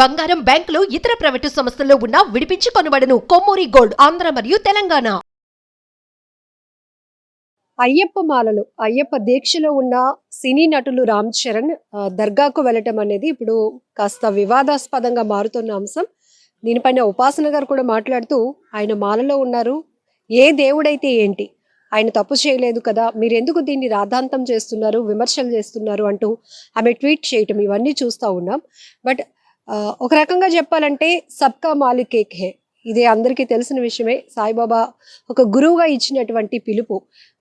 బంగారం, బ్యాంకులు, ఇతర ప్రైవేటు సంస్థల్లో ఉన్న విడిపించి కొనబడును. కొమ్మూరి గోల్డ్, ఆంధ్ర మరియు తెలంగాణ. అయ్యప్ప మాలలు, అయ్యప్ప దీక్షలో ఉన్న సినీ నటులు రామ్ చరణ్ దర్గాకు వెళ్ళటం అనేది ఇప్పుడు కాస్త వివాదాస్పదంగా మారుతున్న అంశం. దీనిపైన ఉపాసన గారు కూడా మాట్లాడుతూ, ఆయన మాలలో ఉన్నారు, ఏ దేవుడైతే ఏంటి, ఆయన తప్పు చేయలేదు కదా, మీరెందుకు దీన్ని రాద్ధాంతం చేస్తున్నారు, విమర్శలు చేస్తున్నారు అంటూ ఆమె ట్వీట్ చేయటం ఇవన్నీ చూస్తూ ఉన్నాం. బట్ ఒక రకంగా చెప్పాలంటే సబ్కా మాలిక్ ఏక్ హే, ఇదే అందరికీ తెలిసిన విషయమే. సాయిబాబా ఒక గురువుగా ఇచ్చినటువంటి పిలుపు,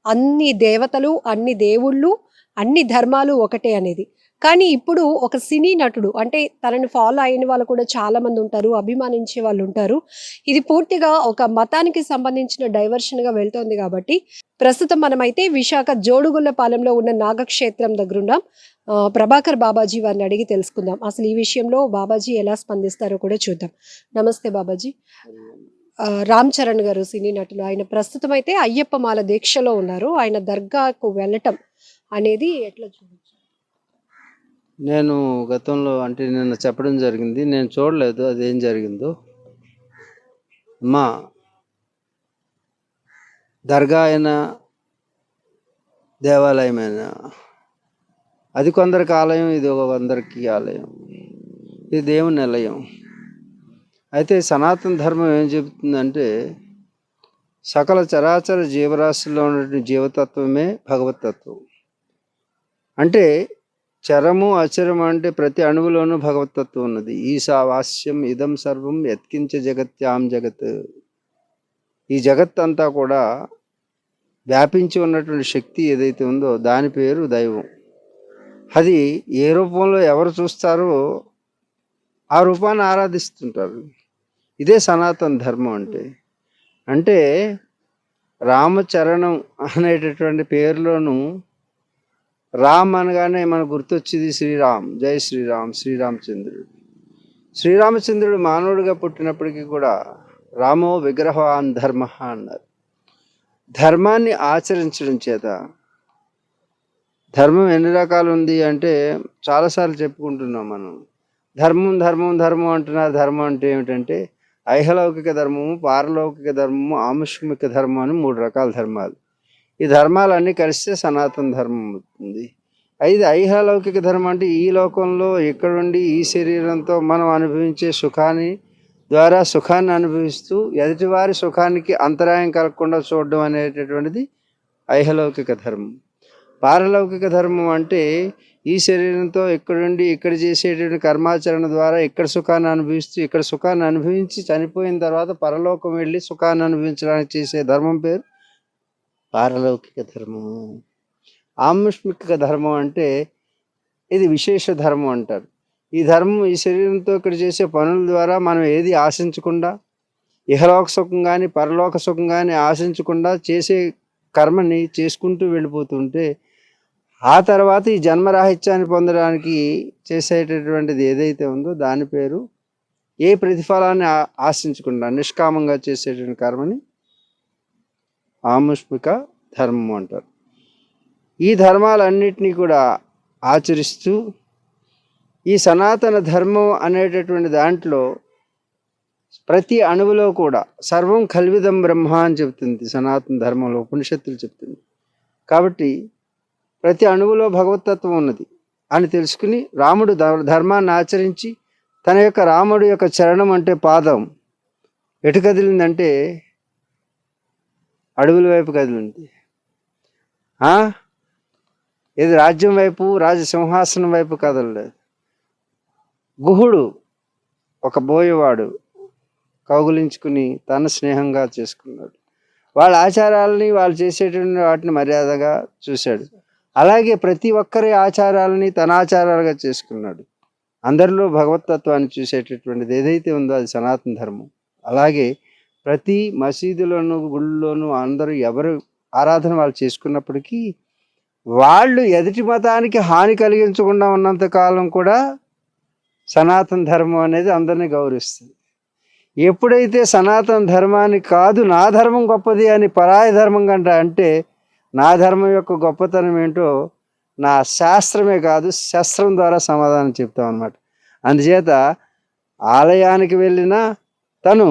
అన్ని దేవతలు, అన్ని దేవుళ్ళు, అన్ని ధర్మాలు ఒకటే అనేది. కానీ ఇప్పుడు ఒక సినీ నటుడు, అంటే తనని ఫాలో అయిన వాళ్ళు కూడా చాలా మంది ఉంటారు, అభిమానించే వాళ్ళు ఉంటారు. ఇది పూర్తిగా ఒక మతానికి సంబంధించిన డైవర్షన్గా వెళ్తోంది. కాబట్టి ప్రస్తుతం మనమైతే విశాఖ జోడుగుళ్ళపాలెంలో ఉన్న నాగక్షేత్రం దగ్గరున్నాం. ప్రభాకర్ బాబాజీ వారిని అడిగి తెలుసుకుందాం అసలు ఈ విషయంలో బాబాజీ ఎలా స్పందిస్తారో కూడా చూద్దాం. నమస్తే బాబాజీ. రామ్ చరణ్ గారు సినీ నటులు, ఆయన ప్రస్తుతం అయితే అయ్యప్ప మాల దీక్షలో ఉన్నారు. ఆయన దర్గాకు వెళ్ళటం అనేది ఎట్లా చూడొచ్చు? నేను గతంలో అంటే నిన్న చెప్పడం జరిగింది, నేను చూడలేదు అదేం జరిగిందో. మా దర్గా అయినా దేవాలయమైనా అది కొందరికి ఆలయం, ఇది కొందరికి ఆలయం, ఇది దేవుని నిలయం. అయితే సనాతన ధర్మం ఏం చెబుతుందంటే, సకల చరాచర జీవరాశుల్లో ఉన్నటువంటి జీవతత్వమే భగవతత్వం. అంటే చరము అచరము అంటే ప్రతి అణువులోనూ భగవతత్వం ఉన్నది. ఈశావాస్యం ఇదం సర్వం యత్కించ జగత్యాం జగత్. ఈ జగత్ అంతా కూడా వ్యాపించి ఉన్నటువంటి శక్తి ఏదైతే ఉందో దాని పేరు దైవం. అది ఏ రూపంలో ఎవరు చూస్తారో ఆ రూపాన్ని ఆరాధిస్తుంటారు. ఇదే సనాతన ధర్మం అంటే. అంటే రామచరణం అనేటటువంటి పేరులోను రామ్ అనగానే మనకు గుర్తొచ్చేది శ్రీరామ్, జై శ్రీరామ్, శ్రీరామచంద్రుడు. శ్రీరామచంద్రుడు మానవుడిగా పుట్టినప్పటికీ కూడా రామో విగ్రహవాన్ ధర్మ అన్నారు. ధర్మాన్ని ఆచరించడం చేత, ధర్మం ఎన్ని రకాలు ఉంది అంటే చాలాసార్లు చెప్పుకుంటున్నాం మనం. ధర్మం ధర్మం ధర్మం అంటున్నారు. ధర్మం అంటే ఏమిటంటే ఐహలౌకిక ధర్మము, పారలౌకిక ధర్మము, ఆముష్మిక ధర్మం అని 3 రకాల ధర్మాలు. ఈ ధర్మాలన్నీ కలిస్తే సనాతన ధర్మం అవుతుంది. అయితే ఐహలౌకిక ధర్మం అంటే ఈ లోకంలో ఇక్కడుండి ఈ శరీరంతో మనం అనుభవించే సుఖాన్ని ద్వారా సుఖాన్ని అనుభవిస్తూ ఎదుటివారి సుఖానికి అంతరాయం కలగకుండా చూడడం అనేటటువంటిది ఐహలౌకిక ధర్మం. పారలౌకిక ధర్మం అంటే ఈ శరీరంతో ఇక్కడుండి ఇక్కడ చేసేటువంటి కర్మాచరణ ద్వారా ఇక్కడ సుఖాన్ని అనుభవిస్తూ ఇక్కడ సుఖాన్ని అనుభవించి చనిపోయిన తర్వాత పరలోకం వెళ్ళి సుఖాన్ని అనుభవించడానికి చేసే ధర్మం పేరు పారలౌకిక ధర్మము. ఆముష్మిక ధర్మం అంటే ఇది విశేష ధర్మం అంటారు. ఈ ధర్మం ఈ శరీరంతో ఇక్కడ చేసే పనుల ద్వారా మనం ఏది ఆశించకుండా, ఇహలోక సుఖం కానీ పరలోక సుఖం కానీ ఆశించకుండా చేసే కర్మని చేసుకుంటూ వెళ్ళిపోతుంటే ఆ తర్వాత ఈ జన్మరాహిత్యాన్ని పొందడానికి చేసేటటువంటిది ఏదైతే ఉందో దాని పేరు, ఏ ప్రతిఫలాన్ని ఆశించకుండా నిష్కామంగా చేసేటువంటి కర్మని ఆముష్మిక ధర్మం అంటారు. ఈ ధర్మాలన్నిటినీ కూడా ఆచరిస్తూ ఈ సనాతన ధర్మం అనేటటువంటి దాంట్లో ప్రతి అణువులో కూడా సర్వం కల్విదం బ్రహ్మ అని చెప్తుంది సనాతన ధర్మంలో, ఉపనిషత్తులు చెప్తుంది. కాబట్టి ప్రతి అణువులో భగవతత్వం ఉన్నది అని తెలుసుకుని రాముడు ధర్మాన్ని ఆచరించి తన యొక్క రాముడు యొక్క చరణం అంటే పాదం ఎటు కదిలిందంటే అడవుల వైపు కదిలింది. ఇది రాజ్యం వైపు, రాజసింహాసనం వైపు కదలలేదు. గుహుడు ఒక బోయవాడు కౌగులించుకుని తన స్నేహంగా చేసుకున్నాడు. వాళ్ళ ఆచారాలని, వాళ్ళు చేసేటువంటి వాటిని మర్యాదగా చూశాడు. అలాగే ప్రతి ఒక్కరి ఆచారాలని తన ఆచారాలుగా చేసుకున్నాడు. అందరిలో భగవతత్వాన్ని చూసేటటువంటిది ఏదైతే ఉందో అది సనాతన ధర్మం. అలాగే ప్రతి మసీదులోను గుళ్ళలోనూ అందరూ ఎవరు ఆరాధన వాళ్ళు చేసుకున్నప్పటికీ వాళ్ళు ఎదుటి మతానికి హాని కలిగించకుండా ఉన్నంత కాలం కూడా సనాతన ధర్మం అనేది అందరినీ గౌరవిస్తుంది. ఎప్పుడైతే సనాతన ధర్మాన్ని కాదు నా ధర్మం గొప్పది అని పరాయి ధర్మం కంటే అంటే నా ధర్మం యొక్క గొప్పతనం ఏంటో నా శాస్త్రమే కాదు శస్త్రం ద్వారా సమాధానం చెప్తాం అన్నమాట. అందుచేత ఆలయానికి వెళ్ళినా తను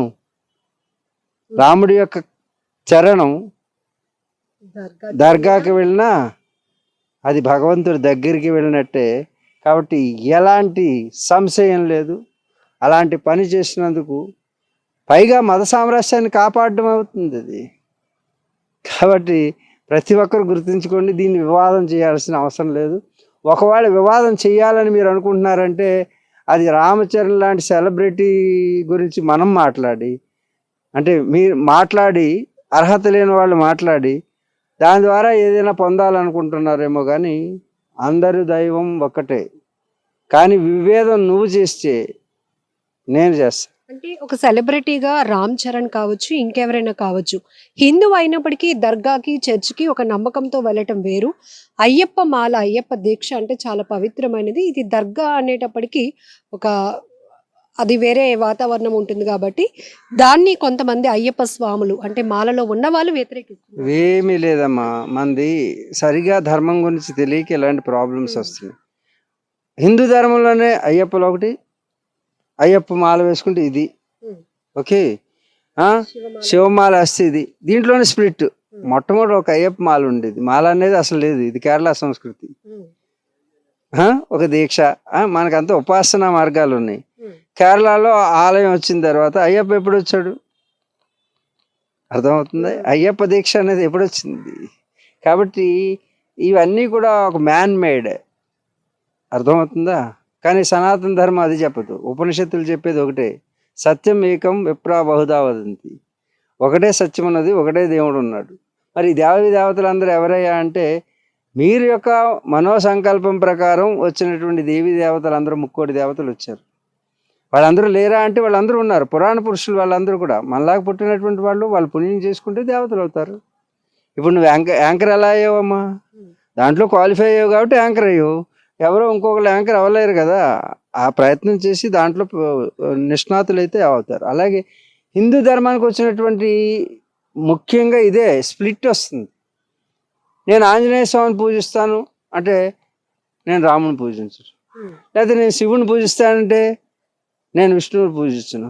రాముడి యొక్క చరణం, దర్గాకి వెళ్ళినా అది భగవంతుడి దగ్గరికి వెళ్ళినట్టే. కాబట్టి ఎలాంటి సంశయం లేదు. అలాంటి పని చేసినందుకు పైగా మత సామరస్యాన్ని కాపాడడం అవుతుంది అది. కాబట్టి ప్రతి ఒక్కరు గుర్తుంచుకోండి, దీన్ని వివాదం చేయాల్సిన అవసరం లేదు. ఒకవేళ వివాదం చేయాలని మీరు అనుకుంటున్నారంటే అది రామచరణ్ లాంటి సెలబ్రిటీ గురించి మనం మాట్లాడి, అంటే మీరు మాట్లాడి అర్హత లేని వాళ్ళు మాట్లాడి దాని ద్వారా ఏదైనా పొందాలనుకుంటున్నారేమో. కానీ అందరూ దైవం ఒక్కటే. కానీ విభేదం నువ్వు చేస్తే నేను చేస్తాను. అంటే ఒక సెలబ్రిటీగా రామ్ చరణ్ కావచ్చు, ఇంకెవరైనా కావచ్చు, హిందూ అయినప్పటికీ దర్గాకి చర్చికి ఒక నమ్మకంతో వెళ్ళటం వేరు. అయ్యప్ప మాల, అయ్యప్ప దీక్ష అంటే చాలా పవిత్రమైనది. ఇది దర్గా అనేటప్పటికీ ఒక అది వేరే వాతావరణం ఉంటుంది కాబట్టి దాన్ని కొంతమంది అయ్యప్ప స్వాములు అంటే మాలలో ఉన్న వాళ్ళు వ్యతిరేకిస్తారు. ఏమీ లేదమ్మా, మంది సరిగా ధర్మం గురించి తెలియక ఇలాంటి ప్రాబ్లమ్స్ వస్తున్నాయి. హిందూ ధర్మంలోనే అయ్యప్పలో ఒకటి, అయ్యప్ప మాల వేసుకుంటే ఇది ఓకే, శివమాల వస్తే ఇది. దీంట్లోనే స్ప్లిట్. మొట్టమొదటి ఒక అయ్యప్ప మాల ఉండేది. మాల అనేది అసలు లేదు, ఇది కేరళ సంస్కృతి. ఒక దీక్ష, మనకంతా ఉపాసనా మార్గాలు ఉన్నాయి. కేరళలో ఆలయం వచ్చిన తర్వాత అయ్యప్ప ఎప్పుడు వచ్చాడు అర్థమవుతుంది. అయ్యప్ప దీక్ష అనేది ఎప్పుడు వచ్చింది. కాబట్టి ఇవన్నీ కూడా ఒక మ్యాన్ మేడ్, అర్థమవుతుందా. కానీ సనాతన ధర్మం అది చెప్పదు. ఉపనిషత్తులు చెప్పేది ఒకటే, సత్యం ఏకం విప్రా బహుదా వదంతి. ఒకటే సత్యం ఉన్నది, ఒకటే దేవుడు ఉన్నాడు. మరి దేవీ దేవతలందరూ ఎవరయ్యా అంటే మీరు యొక్క మనోసంకల్పం ప్రకారం వచ్చినటువంటి దేవీ దేవతలు అందరూ, ముక్కోటి దేవతలు వచ్చారు. వాళ్ళందరూ లేరా అంటే వాళ్ళందరూ ఉన్నారు. పురాణ పురుషులు వాళ్ళందరూ కూడా మనలాగా పుట్టినటువంటి వాళ్ళు, వాళ్ళు పుణ్యం చేసుకుంటే దేవతలు అవుతారు. ఇప్పుడు నువ్వు యాంకర్ ఎలా అయ్యావమ్మా, దాంట్లో క్వాలిఫై అయ్యావు కాబట్టి యాంకర్ అయ్యావు. ఎవరో ఇంకొకరు యాంకర్ అవ్వలేరు కదా. ఆ ప్రయత్నం చేసి దాంట్లో నిష్ణాతులు అయితే అవుతారు. అలాగే హిందూ ధర్మానికి వచ్చినటువంటి ముఖ్యంగా ఇదే స్ప్లిట్ వస్తుంది. నేను ఆంజనేయ స్వామిని పూజిస్తాను అంటే నేను రాముని పూజించను, లేకపోతే నేను శివుని పూజిస్తానంటే నేను విష్ణువుని పూజించను.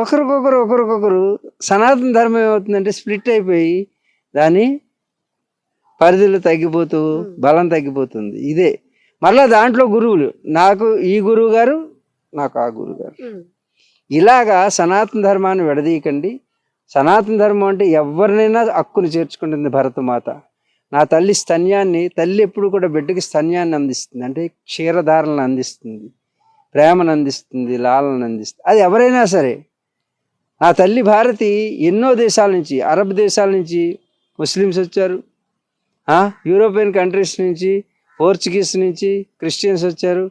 ఒకరికొకరు సనాతన ధర్మం ఏమవుతుందంటే స్ప్లిట్ అయిపోయి దాని పరిధులు తగ్గిపోతూ బలం తగ్గిపోతుంది. ఇదే మళ్ళీ దాంట్లో గురువులు, నాకు ఈ గురువు గారు, నాకు ఆ గురువు గారు. ఇలాగా సనాతన ధర్మాన్ని విడదీయకండి. సనాతన ధర్మం అంటే ఎవరినైనా హక్కును చేర్చుకుంటుంది భరతమాత. నా తల్లి స్తన్యాన్ని, తల్లి ఎప్పుడు కూడా బిడ్డకి స్తన్యాన్ని అందిస్తుంది, అంటే క్షీరధారలను అందిస్తుంది, ప్రేమను అందిస్తుంది, లాలను అందిస్తుంది. అది ఎవరైనా సరే. నా తల్లి భారతి ఎన్నో దేశాల నుంచి, అరబ్ దేశాల నుంచి ముస్లిమ్స్ వచ్చారు, యూరోపియన్ కంట్రీస్ నుంచి, పోర్చుగీస్ నుంచి క్రిస్టియన్స్ వచ్చారు.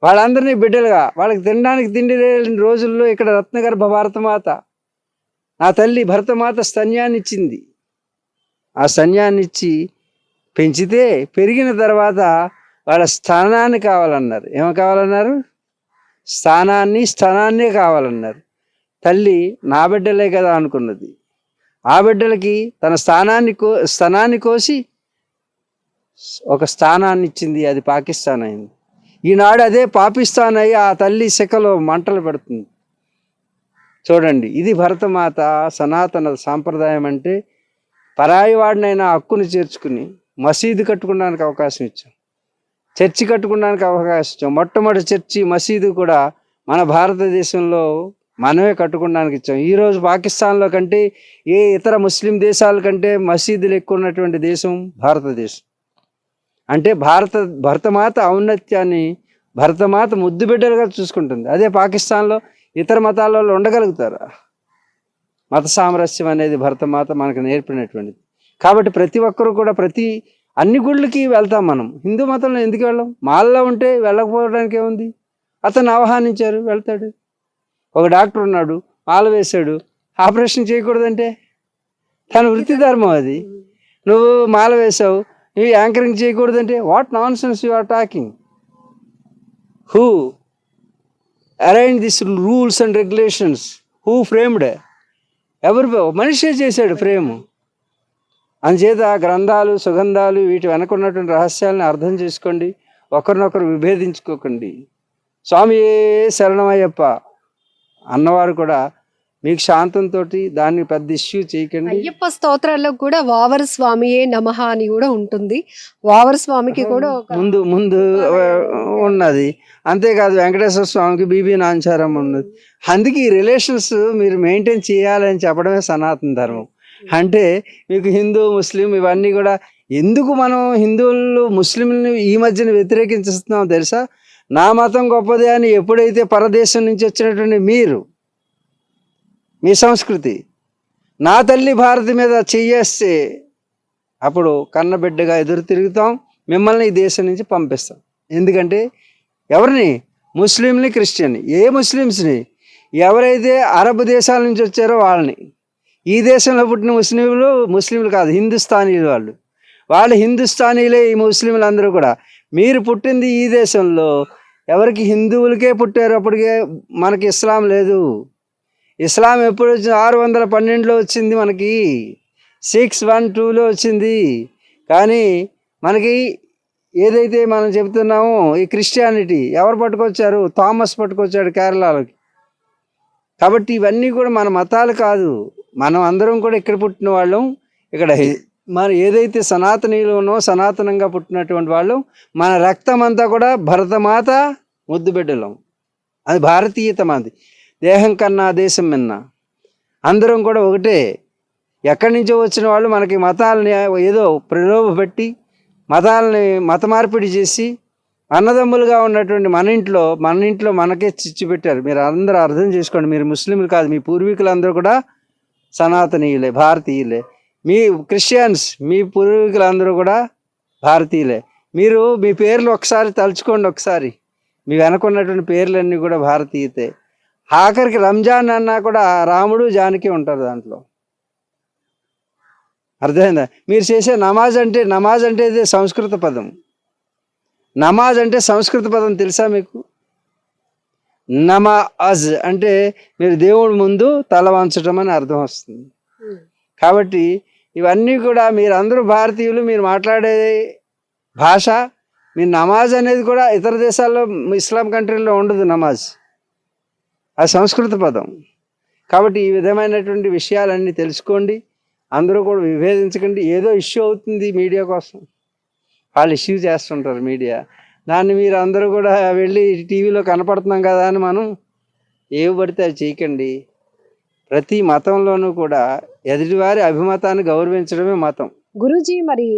వాళ్ళందరినీ బిడ్డలుగా, వాళ్ళకి తినడానికి తిండి లేని రోజుల్లో ఇక్కడ రత్నగర్భ భారతమాత, నా తల్లి భరతమాత స్తన్యాన్ని ఇచ్చింది. ఆ స్తన్యాన్ని ఇచ్చి పెంచితే పెరిగిన తర్వాత వాళ్ళ స్థానాన్ని కావాలన్నారు. ఏమో కావాలన్నారు? స్థానాన్నే కావాలన్నారు. తల్లి నా బిడ్డలే కదా అనుకున్నది. ఆ బిడ్డలకి తన స్థానాన్ని కోసి ఒక స్థానాన్ని ఇచ్చింది. అది పాకిస్తాన్ అయింది. ఈనాడు అదే పాకిస్తాన్ అయ్యి ఆ తల్లి శకలో మంటలు పెడుతుంది. చూడండి, ఇది భరతమాత సనాతన సాంప్రదాయం. అంటే పరాయి వాడినైనా హక్కును చేర్చుకుని మసీదు కట్టుకోవడానికి అవకాశం ఇచ్చాం, చర్చి కట్టుకోవడానికి అవకాశం ఇచ్చాం. మొట్టమొదటి చర్చి మసీదు కూడా మన భారతదేశంలో మనమే కట్టుకోవడానికి ఇచ్చాం. ఈరోజు పాకిస్తాన్లో కంటే ఏ ఇతర ముస్లిం దేశాల కంటే మసీదులు ఎక్కువ ఉన్నటువంటి దేశం భారతదేశం. అంటే భరతమాత ఔన్నత్యాన్ని భరతమాత ముద్దు బిడ్డలుగా చూసుకుంటుంది. అదే పాకిస్తాన్లో ఇతర మతాల వాళ్ళు ఉండగలుగుతారా? మత సామరస్యం అనేది భరతమాత మనకు నేర్పినటువంటిది. కాబట్టి ప్రతి ఒక్కరు కూడా అన్ని గుళ్ళకి వెళ్తాం మనం. హిందూ మతంలో ఎందుకు వెళ్ళాం? మాల్లో ఉంటే వెళ్ళకపోవడానికి ఏముంది? అతను ఆహ్వానించారు, వెళ్తాడు. ఒక డాక్టర్ ఉన్నాడు, మాల వేశాడు, ఆపరేషన్ చేయకూడదంటే తన వృత్తి ధర్మం అది. నువ్వు మాల వేసావు, నువ్వు యాంకరింగ్ చేయకూడదంటే what nonsense you are talking? Who arrange this rules and regulations? Who framed? ఎవరు? మనిషే చేశాడు ఫ్రేమ్. అందుచేత గ్రంథాలు, సుగంధాలు, వీటి వెనక ఉన్నటువంటి రహస్యాలను అర్థం చేసుకోండి. ఒకరినొకరు విభేదించుకోకండి. స్వామి శరణమయ్యప్ప అన్నవారు కూడా మీకు శాంతంతో దాన్ని పెద్ద ఇష్యూ చేయకండి. అయ్యప్ప స్తోత్రాల్లో కూడా వావర స్వామియే నమః అని కూడా ఉంటుంది. వావర స్వామికి కూడా ఒక ముందు ముందు ఉన్నది. అంతేకాదు వెంకటేశ్వర స్వామికి బీబీ నాంచారం ఉన్నది. అందుకే ఈ రిలేషన్స్ మీరు మెయింటైన్ చేయాలని చెప్పడమే సనాతన ధర్మం. అంటే మీకు హిందూ ముస్లిం ఇవన్నీ కూడా ఎందుకు మనం హిందువులు ముస్లింని ఈ మధ్యన వ్యతిరేకించుతున్నాం తెలుసా? నా మతం గొప్పదే అని ఎప్పుడైతే పరదేశం నుంచి వచ్చినటువంటి మీరు మీ సంస్కృతి నా తల్లి భారతి మీద చెయ్యేస్తే అప్పుడు కన్నబిడ్డగా ఎదురు తిరుగుతాం, మిమ్మల్ని ఈ దేశం నుంచి పంపిస్తాం. ఎందుకంటే ఎవరిని? ముస్లింని, క్రిస్టియన్ని. ఏ ముస్లిమ్స్ని? ఎవరైతే అరబ్ దేశాల నుంచి వచ్చారో వాళ్ళని. ఈ దేశంలో పుట్టిన ముస్లింలు కాదు, హిందుస్థానీలు వాళ్ళు హిందుస్థానీలే ఈ ముస్లింలు అందరూ కూడా. మీరు పుట్టింది ఈ దేశంలో, ఎవరికి? హిందువులకే పుట్టారు. అప్పటికే మనకి ఇస్లాం లేదు. ఇస్లాం ఎప్పుడు వచ్చింది? 612లో వచ్చింది, మనకి 612లో వచ్చింది. కానీ మనకి ఏదైతే మనం చెబుతున్నామో ఈ క్రిస్టియానిటీ ఎవరు పట్టుకొచ్చారు? థామస్ పట్టుకొచ్చాడు కేరళలోకి. కాబట్టి ఇవన్నీ కూడా మన మతాలు కాదు, మనం అందరం కూడా ఇక్కడ పుట్టిన వాళ్ళం. ఇక్కడ మన ఏదైతే సనాతనీయులు ఉన్నామో సనాతనంగా పుట్టినటువంటి వాళ్ళు, మన రక్తం అంతా కూడా భరతమాత ముద్దు బిడ్డలం. అది భారతీయత మాది. దేహం కన్నా దేశం మిన్న, అందరం కూడా ఒకటే. ఎక్కడి నుంచో వచ్చిన వాళ్ళు మనకి మతాలని ఏదో ప్రలోభ పెట్టి మతాలని మత మార్పిడి చేసి అన్నదమ్ములుగా ఉన్నటువంటి మన ఇంట్లో మనకే చిచ్చు పెట్టారు. మీరు అందరూ అర్థం చేసుకోండి. మీరు ముస్లింలు కాదు, మీ పూర్వీకులందరూ కూడా సనాతనీయులే, భారతీయులే. మీ క్రిస్టియన్స్, మీ పూర్వీకులందరూ కూడా భారతీయులే. మీరు మీ పేర్లు ఒకసారి తలుచుకోండి. ఒకసారి మీ వెనకున్నటువంటి పేర్లన్నీ కూడా భారతీయతే. ఆఖరికి రంజాన్ అన్నా కూడా రాముడు జానకి ఉంటారు దాంట్లో. అర్థమైందా? మీరు చేసే నమాజ్ అంటే ఇది సంస్కృత పదం. నమాజ్ అంటే సంస్కృత పదం తెలుసా మీకు? నమాజ్ అంటే మీరు దేవుడి ముందు తల వంచడం అని అర్థం వస్తుంది. కాబట్టి ఇవన్నీ కూడా మీరు అందరూ భారతీయులు, మీరు మాట్లాడే భాష, మీ నమాజ్ అనేది కూడా ఇతర దేశాల్లో ఇస్లాం కంట్రీల్లో ఉండదు నమాజ్, అది సంస్కృత పదం. కాబట్టి ఈ విధమైనటువంటి విషయాలన్నీ తెలుసుకోండి. అందరూ కూడా విభేదించకండి. ఏదో ఇష్యూ అవుతుంది మీడియా కోసం, వాళ్ళు ఇష్యూ చేస్తుంటారు మీడియా, దాన్ని మీరు అందరూ కూడా వెళ్ళి టీవీలో కనపడుతున్నాం కదా అని మనం ఏవి పడితే అది చేయకండి. ప్రతి మతంలోనూ కూడా ఎదుటివారి అభిమతాన్ని గౌరవించడమే మతం. గురూజీ, మరి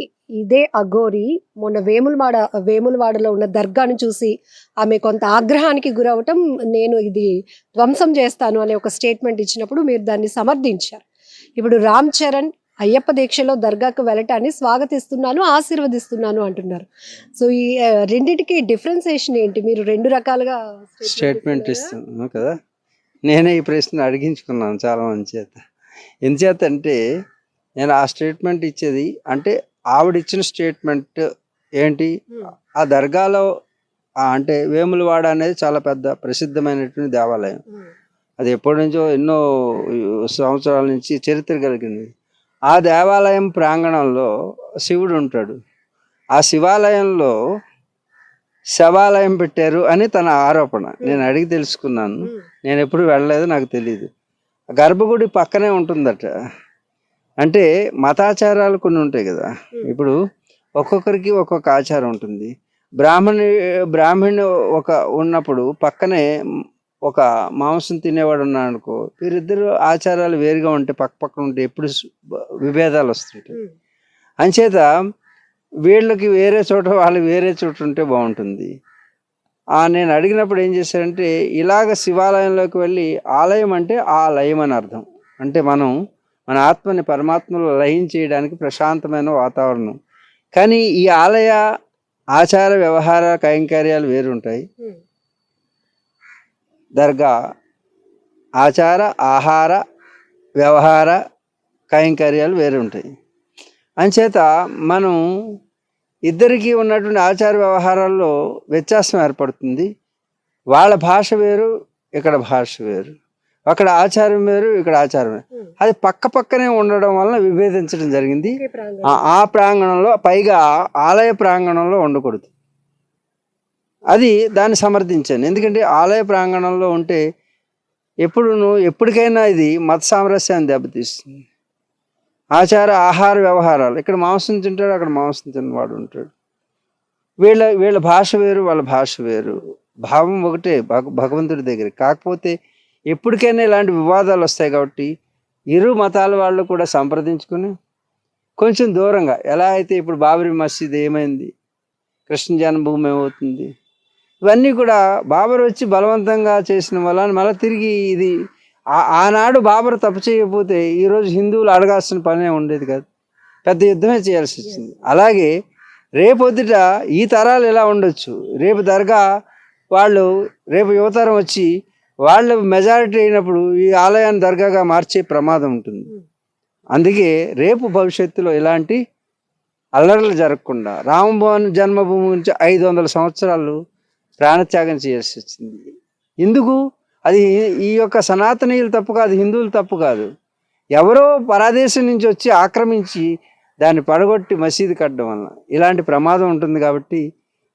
ఇదే అఘోరి మొన్న వేములవాడలో ఉన్న దర్గాను చూసి ఆమె కొంత ఆగ్రహానికి గురవటం, నేను ఇది ధ్వంసం చేస్తాను అనే ఒక స్టేట్మెంట్ ఇచ్చినప్పుడు మీరు దాన్ని సమర్థించారు. ఇప్పుడు రామ్ చరణ్ అయ్యప్ప దీక్షలో దర్గాకు వెళ్ళటాన్ని స్వాగతిస్తున్నాను, ఆశీర్వదిస్తున్నాను అంటున్నారు. సో ఈ రెండింటికి డిఫరెన్సియేషన్ ఏంటి? మీరు రెండు రకాలుగా స్టేట్మెంట్ ఇస్తున్నాను కదా. నేనే ఈ ప్రశ్న అడిగించుకున్నాను చాలా మంది చేత. ఎందుచేత అంటే నేను ఆ స్టేట్మెంట్ ఇచ్చేది అంటే ఆవిడ ఇచ్చిన స్టేట్మెంట్ ఏంటి, ఆ దర్గాలో అంటే వేములవాడ అనేది చాలా పెద్ద ప్రసిద్ధమైనటువంటి దేవాలయం. అది ఎప్పటి నుంచో ఎన్నో సంవత్సరాల నుంచి చరిత్ర కలిగింది. ఆ దేవాలయం ప్రాంగణంలో శివుడు ఉంటాడు. ఆ శివాలయంలో శవాలయం పెట్టారు అని తన ఆరోపణ. నేను అడిగి తెలుసుకున్నాను, నేను ఎప్పుడు వెళ్ళలేదు, నాకు తెలియదు. గర్భగుడి పక్కనే ఉంటుందట. అంటే మతాచారాలు కొన్ని ఉంటాయి కదా. ఇప్పుడు ఒక్కొక్కరికి ఒక్కొక్క ఆచారం ఉంటుంది. బ్రాహ్మణి ఉన్నప్పుడు పక్కనే ఒక మాంసం తినేవాడు ఉన్నాడు అనుకో, వీరిద్దరు ఆచారాలు వేరుగా ఉంటే పక్కన ఉంటే ఎప్పుడు విభేదాలు వస్తుంటాయి. అంచేత వీళ్ళకి వేరే చోట వాళ్ళకి వేరే చోట ఉంటే బాగుంటుంది. నేను అడిగినప్పుడు ఏం చేశారంటే, ఇలాగ శివాలయంలోకి వెళ్ళి, ఆలయం అంటే ఆ లయం అని అర్థం. అంటే మన ఆత్మని పరమాత్మలో లయం చేయడానికి ప్రశాంతమైన వాతావరణం. కానీ ఈ ఆలయ ఆచార వ్యవహార కైంకర్యాలు వేరుంటాయి. దర్గా ఆచార ఆహార వ్యవహార కైంకర్యాలు వేరుంటాయి. అంచేత మనం ఇద్దరికీ ఉన్నటువంటి ఆచార వ్యవహారాల్లో వ్యత్యాసం ఏర్పడుతుంది. వాళ్ళ భాష వేరు, ఇక్కడ భాష వేరు. అక్కడ ఆచారం వేరు, ఇక్కడ ఆచారం వేరు. అది పక్కనే ఉండడం వలన విభేదించడం జరిగింది. ఆ ప్రాంగణంలో, పైగా ఆలయ ప్రాంగణంలో ఉండకూడదు. అది దాన్ని సమర్థించాను. ఎందుకంటే ఆలయ ప్రాంగణంలో ఉంటే ఎప్పటికైనా ఇది మత సామరస్యాన్ని దెబ్బతీస్తుంది. ఆహార వ్యవహారాలు, ఇక్కడ మాంసం తింటాడు, అక్కడ మాంసం తిన్నవాడు ఉంటాడు. వీళ్ళ భాష వేరు, వాళ్ళ భాష వేరు, భావం ఒకటే భగవంతుడి దగ్గర. కాకపోతే ఎప్పటికైనా ఇలాంటి వివాదాలు వస్తాయి కాబట్టి ఇరు మతాల వాళ్ళు కూడా సంప్రదించుకుని కొంచెం దూరంగా, ఎలా అయితే ఇప్పుడు బాబరీ మసీద్ ఏమైంది, కృష్ణ జన్మభూమి ఏమవుతుంది, ఇవన్నీ కూడా బాబర్ వచ్చి బలవంతంగా చేసిన వల్ల మళ్ళీ తిరిగి ఇది ఆనాడు బాబర్ తప్పు చేయకపోతే ఈరోజు హిందువులు అడగాల్సిన పనే ఉండేది కాదు, పెద్ద యుద్ధమే చేయాల్సి వచ్చింది. అలాగే రేపొద్దుట ఈ తరాలు ఎలా ఉండొచ్చు, రేపు దర్గా వాళ్ళు, రేపు యువతరం వచ్చి వాళ్ళు మెజారిటీ అయినప్పుడు ఈ ఆలయాన్ని దర్గాగా మార్చే ప్రమాదం ఉంటుంది. అందుకే రేపు భవిష్యత్తులో ఇలాంటి అల్లర్లు జరగకుండా రామభవన్ జన్మభూమి నుంచి 500 సంవత్సరాలు ప్రాణత్యాగం చేయాల్సి వచ్చింది. ఎందుకు? అది ఈ యొక్క సనాతనీయులు తప్పు కాదు, హిందువులు తప్పు కాదు, ఎవరో పరాదేశం నుంచి వచ్చి ఆక్రమించి దాన్ని పడగొట్టి మసీదు కట్టడం వలన ఇలాంటి ప్రమాదం ఉంటుంది. కాబట్టి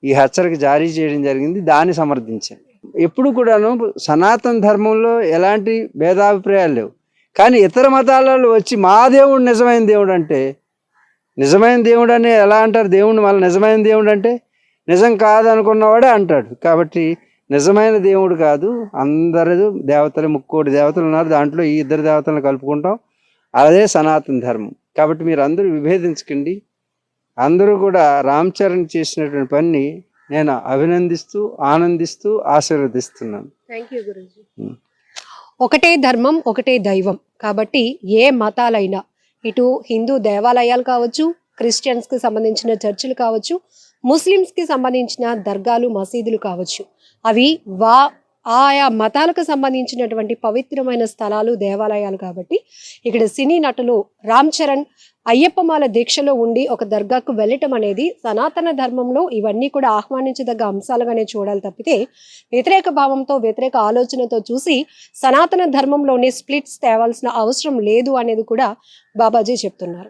ఈ హెచ్చరిక జారీ చేయడం జరిగింది, దాన్ని సమర్థించాను. ఎప్పుడు కూడాను సనాతన ధర్మంలో ఎలాంటి భేదాభిప్రాయాలు లేవు. కానీ ఇతర మతాలలో వచ్చి మా దేవుడు నిజమైన దేవుడు అంటే, నిజమైన దేవుడు అని ఎలా అంటారు? దేవుడిని మళ్ళీ నిజమైన దేవుడు అంటే నిజం కాదనుకున్నవాడే అంటాడు. కాబట్టి నిజమైన దేవుడు కాదు, అందరూ దేవతలు, 3 దేవతలు ఉన్నారు, దాంట్లో ఈ 2 దేవతలను కలుపుకుంటాం, అదే సనాతన ధర్మం. కాబట్టి మీరు అందరూ విభేదించకండి. అందరూ కూడా రామ్ చరణ్ చేసినటువంటి పని నేను అభినందిస్తూ, ఆనందిస్తూ, ఆశీర్వదిస్తున్నాను. Thank you Guruji. ఒకటే ధర్మం, ఒకటే దైవం. కాబట్టి ఏ మతాలైనా, ఇటు హిందూ దేవాలయాలు కావచ్చు, క్రిస్టియన్స్కి సంబంధించిన చర్చిలు కావచ్చు, ముస్లిమ్స్కి సంబంధించిన దర్గాలు, మసీదులు కావచ్చు, అవి ఆయా మతాలకు సంబంధించినటువంటి పవిత్రమైన స్థలాలు, దేవాలయాలు. కాబట్టి ఇక్కడ సినీ నటులు రామ్ చరణ్ అయ్యప్పమాల దీక్షలో ఉండి ఒక దర్గాకు వెళ్ళటం అనేది సనాతన ధర్మంలో ఇవన్నీ కూడా ఆహ్వానించదగ్గ అంశాలుగానే చూడాలి తప్పితే వ్యతిరేక భావంతో, వ్యతిరేక ఆలోచనతో చూసి సనాతన ధర్మంలోనే స్ప్లిట్స్ తేవాల్సిన అవసరం లేదు అనేది కూడా బాబాజీ చెప్తున్నారు.